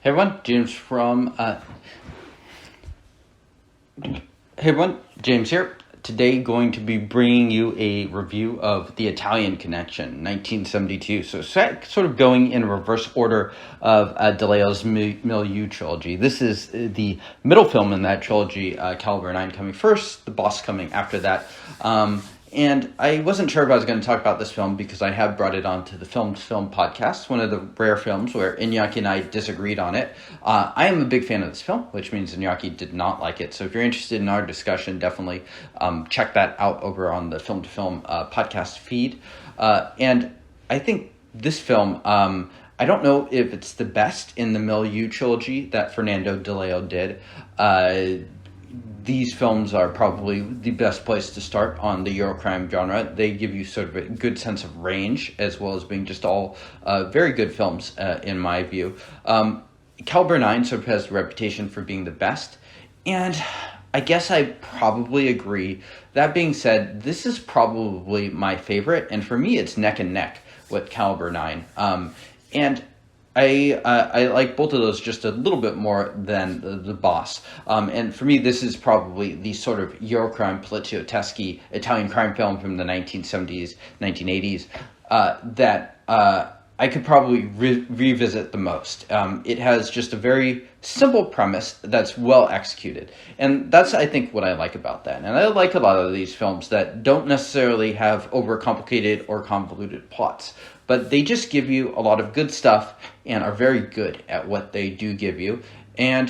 Hey everyone, James here. Today going to be bringing you a review of The Italian Connection, 1972. So sort of going in reverse order of DeLeo's Milieu trilogy. This is the middle film in that trilogy, Caliber 9 coming first, The Boss coming after that. And I wasn't sure if I was going to talk about this film because I have brought it onto the Film to Film podcast, one of the rare films where Iñaki and I disagreed on it. I am a big fan of this film, which means Iñaki did not like it. So if you're interested in our discussion, definitely check that out over on the Film to Film podcast feed. And I think this film, I don't know if it's the best in the Milieu trilogy that Fernando DeLeo did. These films are probably the best place to start on the Eurocrime genre. They give you sort of a good sense of range, as well as being just all very good films, in my view. Caliber 9 sort of has the reputation for being the best, and I guess I probably agree. That being said, this is probably my favorite, and for me, it's neck and neck with Caliber 9. And I like both of those just a little bit more than the Boss. And for me, this is probably the sort of Eurocrime, polizioteschi Italian crime film from the 1970s, 1980s that I could probably revisit the most. It has just a very simple premise that's well executed. And that's, I think, what I like about that. And I like a lot of these films that don't necessarily have overcomplicated or convoluted plots, but they just give you a lot of good stuff and are very good at what they do give you. And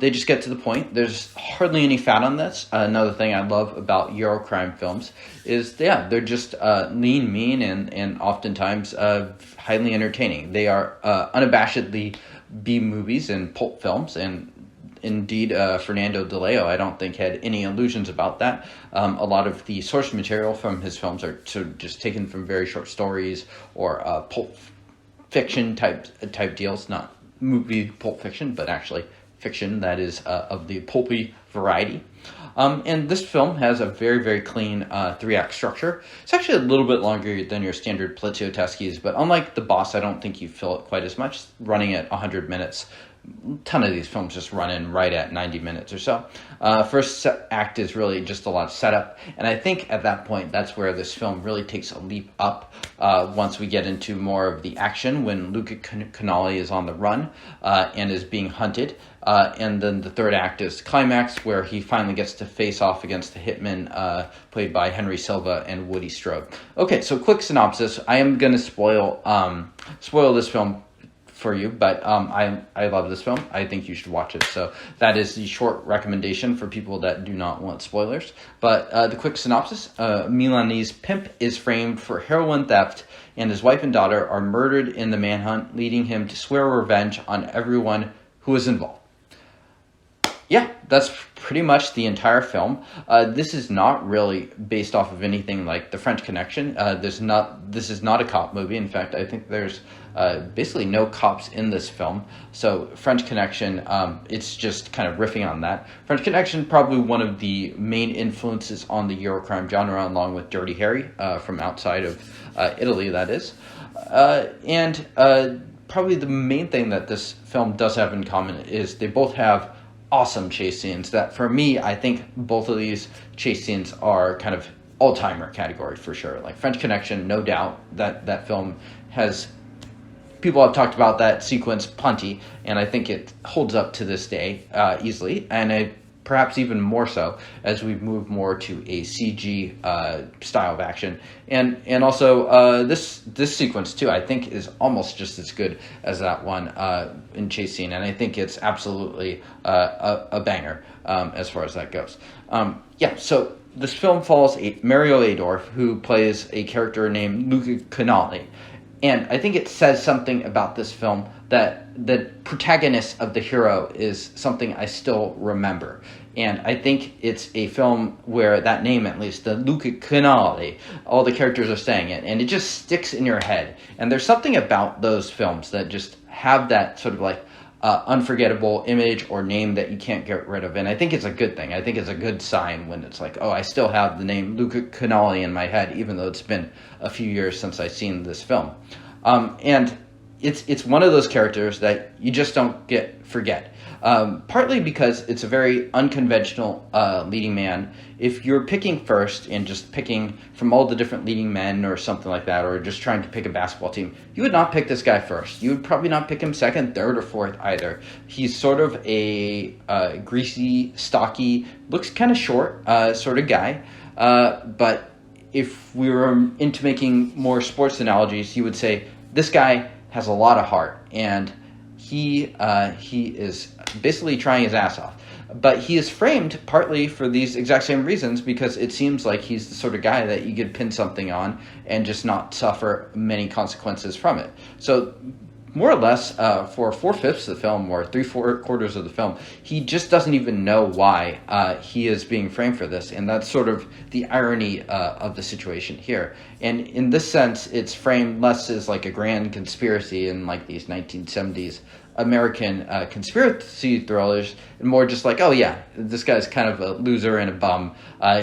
they just get to the point. There's hardly any fat on this. Another thing I love about Eurocrime films is, they're just lean, mean, and oftentimes highly entertaining. They are unabashedly B movies and pulp films, and indeed, Fernando DeLeo, I don't think, had any illusions about that. A lot of the source material from his films are sort of just taken from very short stories or pulp fiction type deals, not movie pulp fiction, but actually fiction that is of the pulpy variety. And this film has a very, very clean 3-act structure. It's actually a little bit longer than your standard polizioteschi, but unlike The Boss, I don't think you feel it quite as much, running at 100 minutes. A ton of these films just run in right at 90 minutes or so. First act is really just a lot of setup, and I think at that point that's where this film really takes a leap up once we get into more of the action, when Luca Canali is on the run and is being hunted. And then the third act is climax, where he finally gets to face off against the hitman played by Henry Silva and Woody Strode. Okay, so quick synopsis. I am going to spoil this film for you, but I love this film. I think you should watch it. So that is the short recommendation for people that do not want spoilers. But the quick synopsis: a Milanese pimp is framed for heroin theft, and his wife and daughter are murdered in the manhunt, leading him to swear revenge on everyone who is involved. Yeah, that's pretty much the entire film. This is not really based off of anything like The French Connection. This is not a cop movie. In fact, I think there's basically no cops in this film. So French Connection, it's just kind of riffing on that. French Connection, probably one of the main influences on the Eurocrime genre, along with Dirty Harry from outside of Italy, that is. And probably the main thing that this film does have in common is they both have awesome chase scenes that, for me, I think both of these chase scenes are kind of all-timer category for sure. Like French Connection, no doubt that film has, people have talked about that sequence plenty, and I think it holds up to this day easily, and perhaps even more so as we move more to a CG style of action. And also this sequence too, I think, is almost just as good as that one in chase scene, and I think it's absolutely a banger as far as that goes. So this film follows Mario Adorf, who plays a character named Luca Canali. And I think it says something about this film that the protagonist of the hero is something I still remember. And I think it's a film where that name, at least, the Luca Canali, all the characters are saying it, and it just sticks in your head. And there's something about those films that just have that sort of like unforgettable image or name that you can't get rid of. And I think it's a good thing. I think it's a good sign when it's like, oh, I still have the name Luca Canali in my head, even though it's been a few years since I've seen this film. And it's one of those characters that you just don't forget. Partly because it's a very unconventional leading man. If you're picking first and just picking from all the different leading men or something like that, or just trying to pick a basketball team, you would not pick this guy first. You would probably not pick him second, third, or fourth either. He's sort of a greasy, stocky, looks kind of short sort of guy. But if we were into making more sports analogies, you would say this guy has a lot of heart, and he is basically trying his ass off. But he is framed partly for these exact same reasons, because it seems like he's the sort of guy that you could pin something on and just not suffer many consequences from it. So more or less, for 4/5 of the film, or 3/4 of the film, he just doesn't even know why he is being framed for this, and that's sort of the irony of the situation here. And in this sense, it's framed less as like a grand conspiracy in like these 1970s American conspiracy thrillers, and more just like, oh yeah, this guy's kind of a loser and a bum.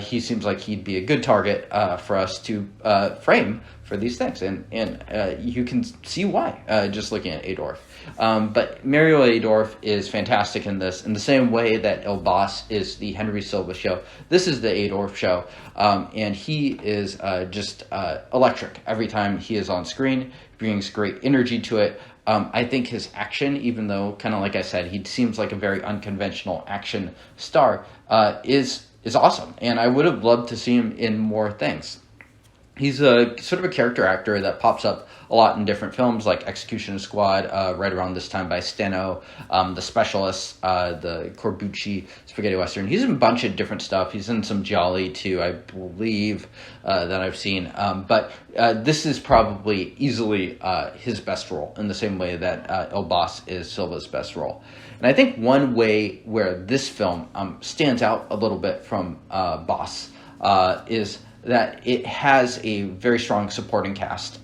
He seems like he'd be a good target for us to frame for these things, and you can see why just looking at Adorf. But Mario Adorf is fantastic in this, in the same way that El Boss is the Henry Silva show. This is the Adorf show, and he is just electric every time he is on screen. He brings great energy to it. I think his action, even though, kind of like I said, he seems like a very unconventional action star, is awesome. And I would have loved to see him in more things. He's a sort of a character actor that pops up a lot in different films, like Execution Squad, right around this time by Steno, The Specialists, the Corbucci spaghetti western. He's in a bunch of different stuff. He's in some Jolly too, I believe, that I've seen. But this is probably easily his best role, in the same way that El Boss is Silva's best role. And I think one way where this film stands out a little bit from Boss is that it has a very strong supporting cast,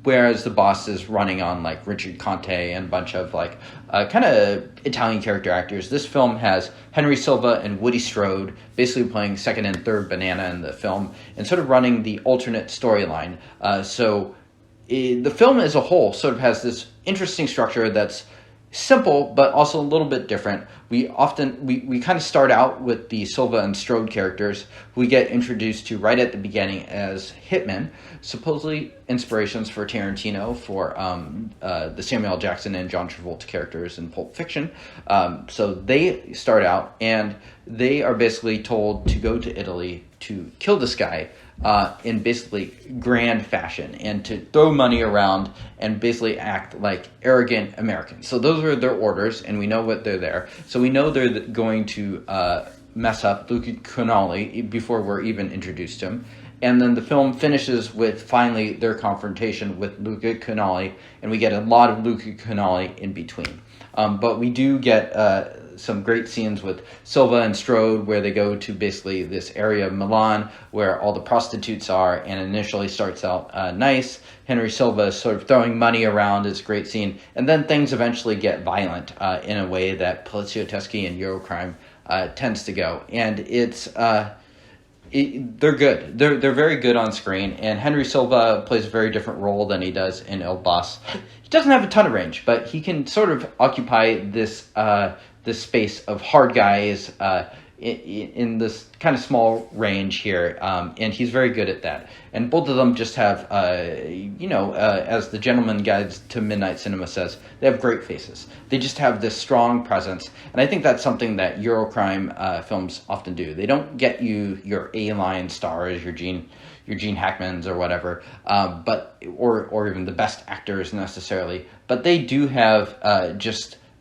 whereas The Boss is running on like Richard Conte and a bunch of like kind of Italian character actors. This film has Henry Silva and Woody Strode basically playing second and third banana in the film, and sort of running the alternate storyline. The film as a whole sort of has this interesting structure that's simple, but also a little bit different. We kind of start out with the Silva and Strode characters, who we get introduced to right at the beginning as hitmen, supposedly inspirations for Tarantino for the Samuel L. Jackson and John Travolta characters in Pulp Fiction. So they start out, and they are basically told to go to Italy to kill this guy in basically grand fashion, and to throw money around and basically act like arrogant Americans. So those are their orders, and we know what they're there. So we know they're going to mess up Luca Canali before we're even introduced to him. And then the film finishes with finally their confrontation with Luca Canali, and we get a lot of Luca Canali in between. But we do get some great scenes with Silva and Strode, where they go to basically this area of Milan where all the prostitutes are, and initially starts out nice. Henry Silva is sort of throwing money around. It's a great scene. And then things eventually get violent in a way that Poliziotteschi and Eurocrime tends to go. And they're good. They're very good on screen, and Henry Silva plays a very different role than he does in El Boss. He doesn't have a ton of range, but he can sort of occupy this space of hard guys in this kind of small range here, and he's very good at that. And both of them just have, as the Gentleman Guides to Midnight Cinema says, they have great faces. They just have this strong presence, and I think that's something that Eurocrime films often do. They don't get you your A-line stars, your Gene Hackmans or whatever, or even the best actors necessarily, but they do have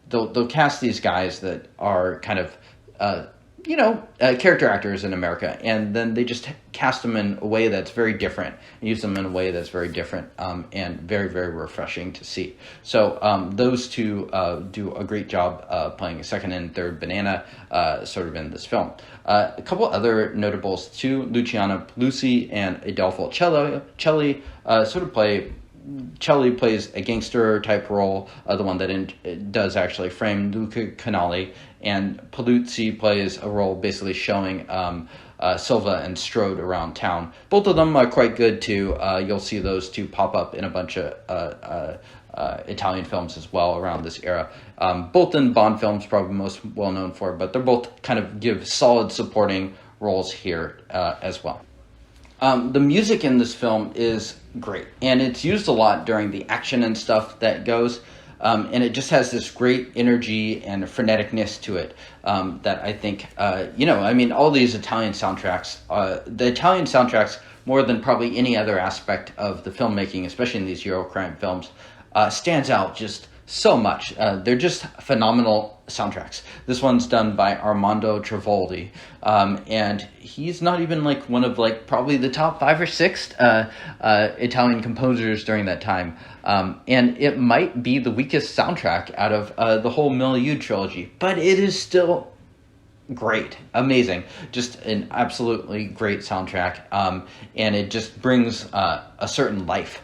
they'll cast these guys that are kind of character actors in America, and then they just cast them in a way that's very different, and use them in a way that's very different, and very, very refreshing to see. So those two do a great job playing second and third banana sort of in this film. A couple other notables too, Luciana Paluzzi and Adolfo Celli sort of play Celli plays a gangster type role, the one that does actually frame Luca Canali, and Paluzzi plays a role basically showing Silva and Strode around town. Both of them are quite good too. You'll see those two pop up in a bunch of Italian films as well around this era. Both in Bond films, probably most well known for, but they're both kind of give solid supporting roles here as well. The music in this film is great, and it's used a lot during the action and stuff that goes, and it just has this great energy and freneticness to it that I think, all these Italian soundtracks, the Italian soundtracks, more than probably any other aspect of the filmmaking, especially in these Eurocrime films, stands out just so much. They're just phenomenal soundtracks. This one's done by Armando Travoldi, and he's not even one of probably the top 5 or 6 Italian composers during that time, and it might be the weakest soundtrack out of the whole Milieu trilogy, but it is still great, amazing, just an absolutely great soundtrack, and it just brings a certain life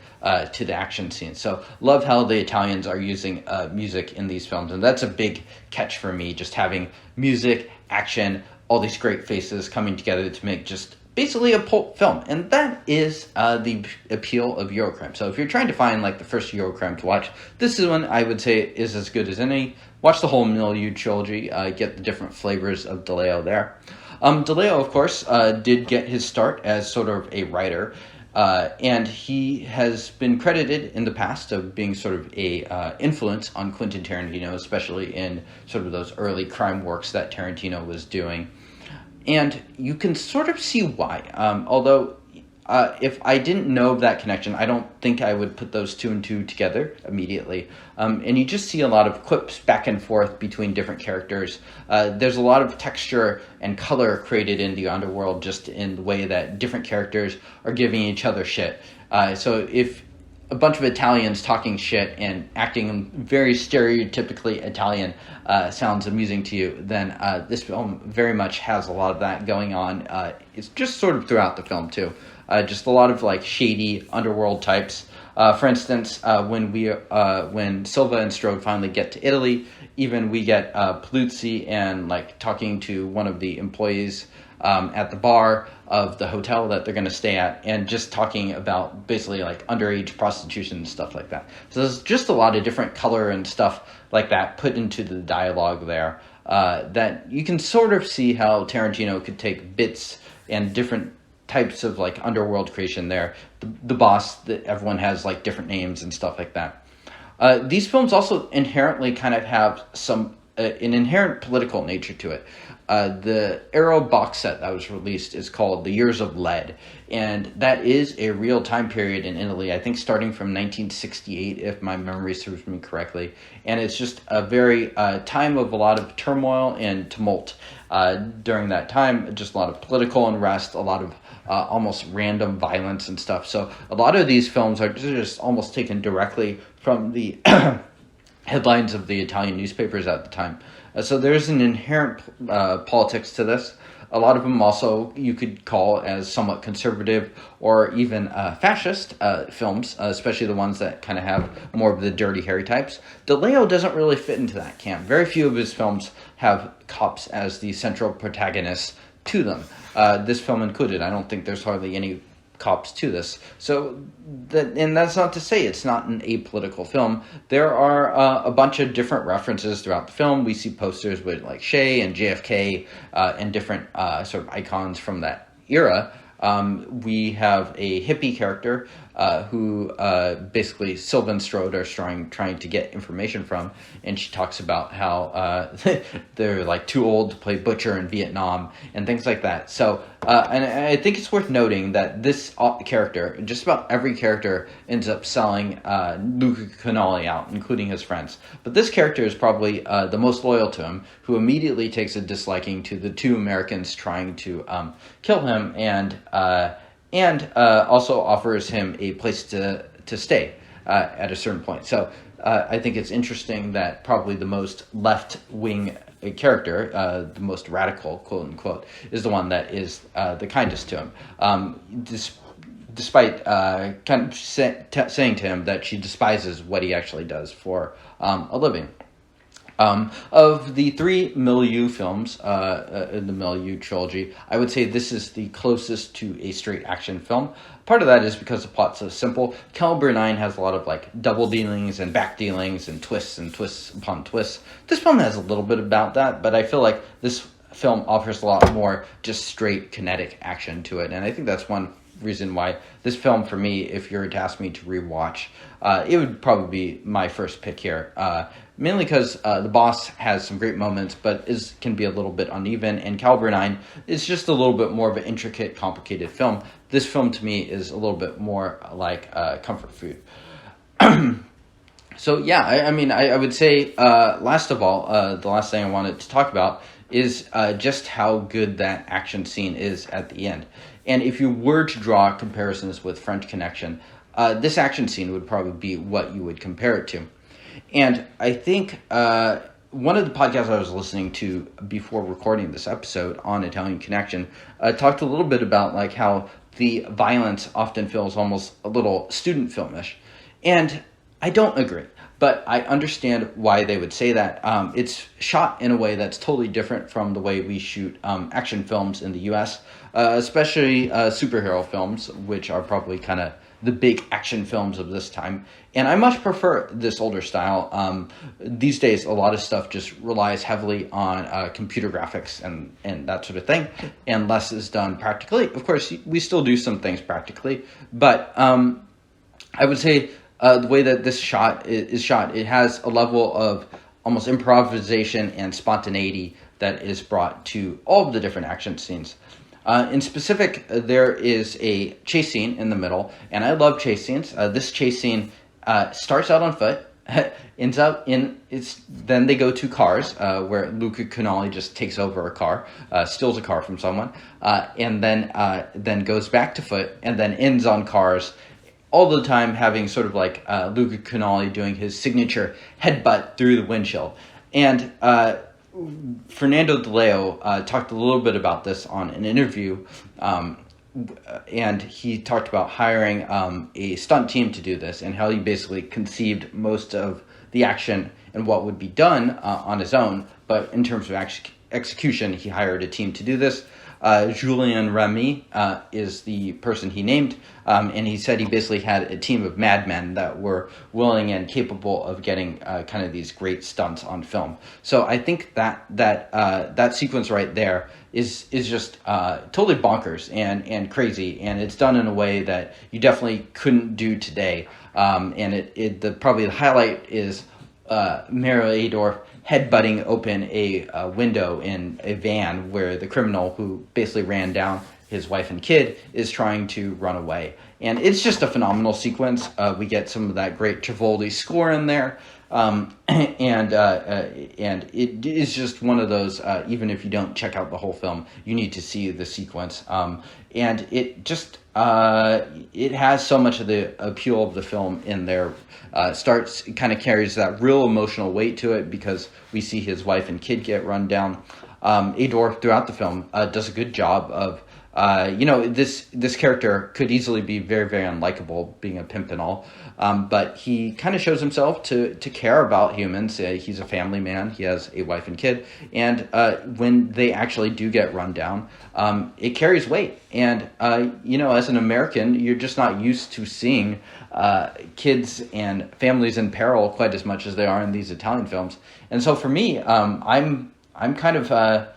to the action scene. So love how the Italians are using music in these films, and that's a big catch for me, just having music, action, all these great faces coming together to make just basically a pulp film, and that is the appeal of Eurocrime. So if you're trying to find the first Eurocrime to watch, this is one I would say is as good as any. Watch the whole Milieu trilogy, get the different flavors of De Leo there. De Leo, of course, did get his start as sort of a writer, and he has been credited in the past of being sort of a influence on Quentin Tarantino, especially in sort of those early crime works that Tarantino was doing. And you can sort of see why, although if I didn't know of that connection, I don't think I would put those two and two together immediately. And you just see a lot of quips back and forth between different characters. There's a lot of texture and color created in the underworld just in the way that different characters are giving each other shit. So if a bunch of Italians talking shit and acting very stereotypically Italian sounds amusing to you, then this film very much has a lot of that going on. It's just sort of throughout the film too. Just a lot of shady underworld types. For instance, when Silva and Strode finally get to Italy, even we get Paluzzi and talking to one of the employees at the bar of the hotel that they're going to stay at, and just talking about basically underage prostitution and stuff like that. So there's just a lot of different color and stuff like that put into the dialogue there that you can sort of see how Tarantino could take bits and different types of underworld creation there. The boss, that everyone has different names and stuff like that. These films also inherently kind of have some an inherent political nature to it. The Arrow box set that was released is called The Years of Lead, and that is a real time period in Italy, I think starting from 1968, if my memory serves me correctly, and it's just a very time of a lot of turmoil and tumult during that time, just a lot of political unrest, a lot of almost random violence and stuff. So a lot of these films are just almost taken directly from the headlines of the Italian newspapers at the time. So there's an inherent politics to this. A lot of them also you could call as somewhat conservative or even fascist films, especially the ones that kind of have more of the dirty, hairy types. De Leo doesn't really fit into that camp. Very few of his films have cops as the central protagonists to them. This film included. I don't think there's hardly any cops to this. So, and that's not to say it's not an apolitical film. There are a bunch of different references throughout the film. We see posters with Che and JFK and different sort of icons from that era. We have a hippie character who basically Silva and Strode are trying to get information from, and she talks about how they're too old to play butcher in Vietnam and things like that. So, and I think it's worth noting that this character, just about every character, ends up selling Luca Canali out, including his friends. But this character is probably the most loyal to him, who immediately takes a disliking to the two Americans trying to kill him, and also offers him a place to stay at a certain point. So I think it's interesting that probably the most left-wing character, the most radical, quote-unquote, is the one that is the kindest to him. despite kind of saying to him that she despises what he actually does for a living. Of the three Milieu films in the Milieu trilogy, I would say this is the closest to a straight action film. Part of that is because the plot's so simple. Caliber 9 has a lot of like double dealings and back dealings and twists upon twists. This film has a little bit about that, but I feel like this film offers a lot more just straight kinetic action to it, and I think that's one reason why this film, for me, if you were to ask me to rewatch, it would probably be my first pick here. Mainly because The Boss has some great moments, but can be a little bit uneven, and Caliber 9 is just a little bit more of an intricate, complicated film. This film, to me, is a little bit more like comfort food. So, yeah, I would say, last of all, the last thing I wanted to talk about is just how good that action scene is at the end. And if you were to draw comparisons with French Connection, this action scene would probably be what you would compare it to. And I think one of the podcasts I was listening to before recording this episode on Italian Connection talked a little bit about like how the violence often feels almost a little student filmish. And I don't agree, but I understand why they would say that. It's shot in a way that's totally different from the way we shoot action films in the U.S., especially superhero films, which are probably kind of the big action films of this time. And I much prefer this older style. These days, a lot of stuff just relies heavily on computer graphics and that sort of thing, and less is done practically. Of course, we still do some things practically, but I would say the way that this shot is shot, it has a level of almost improvisation and spontaneity that is brought to all of the different action scenes. In specific, there is a chase scene in the middle, and I love chase scenes. This chase scene starts out on foot, ends up then they go to cars, where Luca Canali just takes over a car, steals a car from someone, and then goes back to foot, and then ends on cars, all the time having sort of like Luca Canali doing his signature headbutt through the windshield. And Fernando DeLeo talked a little bit about this on an interview, and he talked about hiring a stunt team to do this, and how he basically conceived most of the action and what would be done on his own, but in terms of execution, he hired a team to do this. Julien Remy is the person he named, and he said he basically had a team of madmen that were willing and capable of getting kind of these great stunts on film. So I think that sequence right there is just totally bonkers and crazy, and it's done in a way that you definitely couldn't do today. And probably the highlight is Mario Adorf headbutting open a window in a van where the criminal who basically ran down his wife and kid is trying to run away. And it's just a phenomenal sequence. We get some of that great Travolta score in there. And it is just one of those, even if you don't check out the whole film, you need to see the sequence. And it just, it has so much of the appeal of the film in there. It kind of carries that real emotional weight to it because we see his wife and kid get run down. Adorf throughout the film does a good job of, this character could easily be very, very unlikable, being a pimp and all. But he kind of shows himself to care about humans. He's a family man. He has a wife and kid. And when they actually do get run down, it carries weight. And, as an American, you're just not used to seeing kids and families in peril quite as much as they are in these Italian films. And so for me, I'm kind of...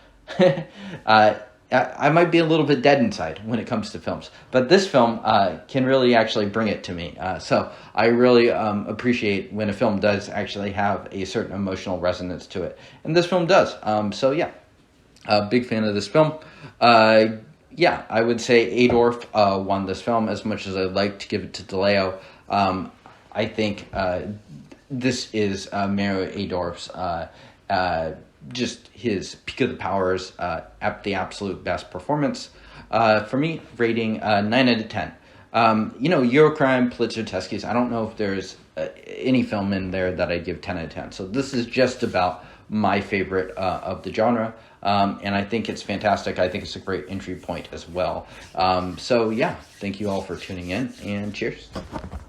I might be a little bit dead inside when it comes to films, but this film can really actually bring it to me. So I really appreciate when a film does actually have a certain emotional resonance to it, and this film does. So yeah, big fan of this film. Yeah, I would say Adorf won this film as much as I'd like to give it to DeLeo. I think this is Mario Adorf's just his peak of the powers, the absolute best performance. For me, rating 9 out of 10. Eurocrime, Poliziotteschi, I don't know if there's any film in there that I'd give 10 out of 10. So this is just about my favorite of the genre. And I think it's fantastic. I think it's a great entry point as well. So yeah, thank you all for tuning in, and cheers.